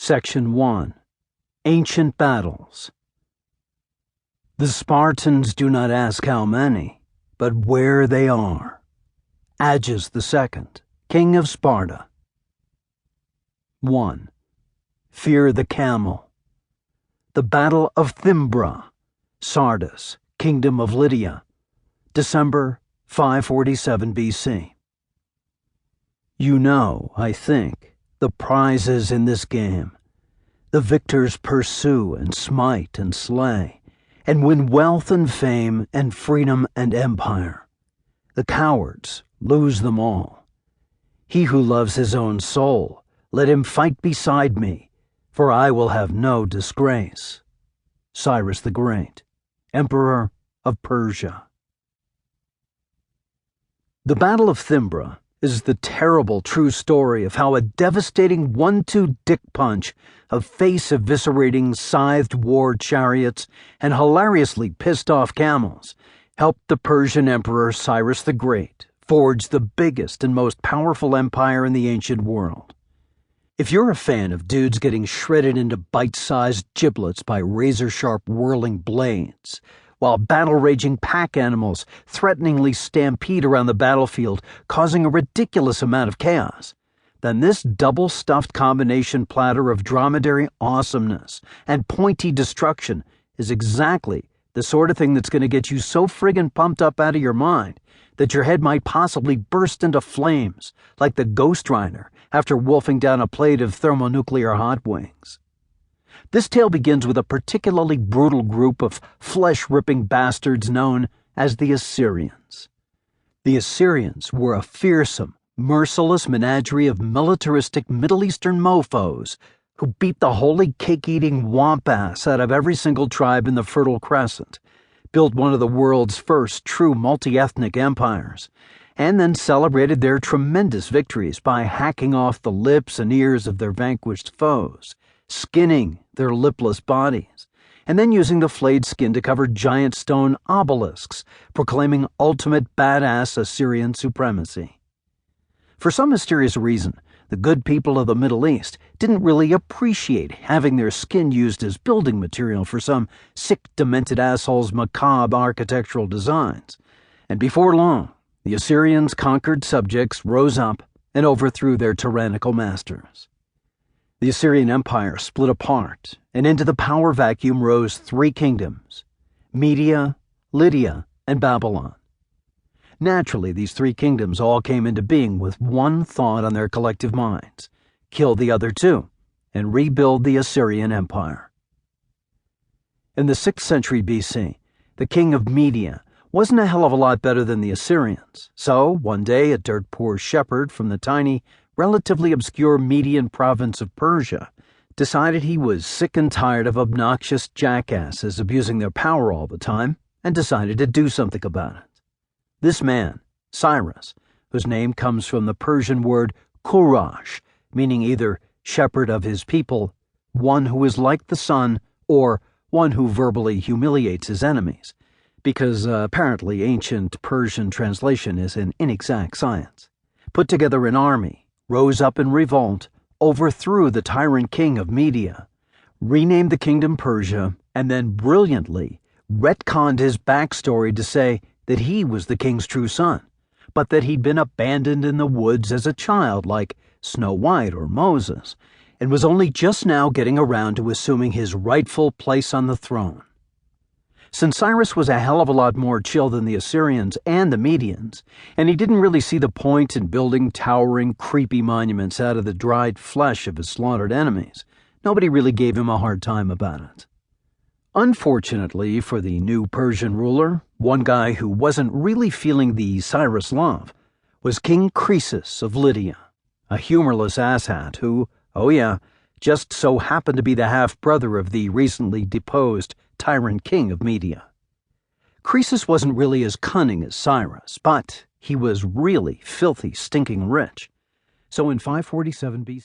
Section 1. Ancient Battles. The Spartans do not ask how many, but where they are. Agis II, King of Sparta. 1. Fear the Camel. The Battle of Thymbra, Sardis, Kingdom of Lydia, December 547 BC. You know, I think, the prizes in this game. The victors pursue and smite and slay, and win wealth and fame and freedom and empire. The cowards lose them all. He who loves his own soul, let him fight beside me, for I will have no disgrace. Cyrus the Great, Emperor of Persia. The Battle of Thymbra is the terrible true story of how a devastating 1-2 dick punch of face-eviscerating, scythed war chariots and hilariously pissed-off camels helped the Persian Emperor Cyrus the Great forge the biggest and most powerful empire in the ancient world. If you're a fan of dudes getting shredded into bite-sized giblets by razor-sharp whirling blades, while battle-raging pack animals threateningly stampede around the battlefield, causing a ridiculous amount of chaos, then this double-stuffed combination platter of dromedary awesomeness and pointy destruction is exactly the sort of thing that's going to get you so friggin' pumped up out of your mind that your head might possibly burst into flames like the Ghost Rider after wolfing down a plate of thermonuclear hot wings. This tale begins with a particularly brutal group of flesh-ripping bastards known as the Assyrians. The Assyrians were a fearsome, merciless menagerie of militaristic Middle Eastern mofos who beat the holy cake-eating womp-ass out of every single tribe in the Fertile Crescent, built one of the world's first true multi-ethnic empires, and then celebrated their tremendous victories by hacking off the lips and ears of their vanquished foes, skinning their lipless bodies, and then using the flayed skin to cover giant stone obelisks, proclaiming ultimate badass Assyrian supremacy. For some mysterious reason, the good people of the Middle East didn't really appreciate having their skin used as building material for some sick, demented asshole's macabre architectural designs, and before long, the Assyrians' conquered subjects rose up and overthrew their tyrannical masters. The Assyrian Empire split apart, and into the power vacuum rose three kingdoms: Media, Lydia, and Babylon. Naturally, these three kingdoms all came into being with one thought on their collective minds: kill the other two, and rebuild the Assyrian Empire. In the 6th century BC, the king of Media wasn't a hell of a lot better than the Assyrians, so one day a dirt-poor shepherd from the tiny, relatively obscure Median province of Persia decided he was sick and tired of obnoxious jackasses abusing their power all the time and decided to do something about it. This man, Cyrus, whose name comes from the Persian word kurash, meaning either shepherd of his people, one who is like the sun, or one who verbally humiliates his enemies, because apparently ancient Persian translation is an inexact science, put together an army, rose up in revolt, overthrew the tyrant king of Media, renamed the kingdom Persia, and then brilliantly retconned his backstory to say that he was the king's true son, but that he'd been abandoned in the woods as a child like Snow White or Moses, and was only just now getting around to assuming his rightful place on the throne. Since Cyrus was a hell of a lot more chill than the Assyrians and the Medians, and he didn't really see the point in building towering, creepy monuments out of the dried flesh of his slaughtered enemies, nobody really gave him a hard time about it. Unfortunately for the new Persian ruler, one guy who wasn't really feeling the Cyrus love was King Croesus of Lydia, a humorless asshat who, oh yeah, just so happened to be the half-brother of the recently deposed tyrant king of Media. Croesus wasn't really as cunning as Cyrus, but he was really filthy, stinking rich. So in 547 BC,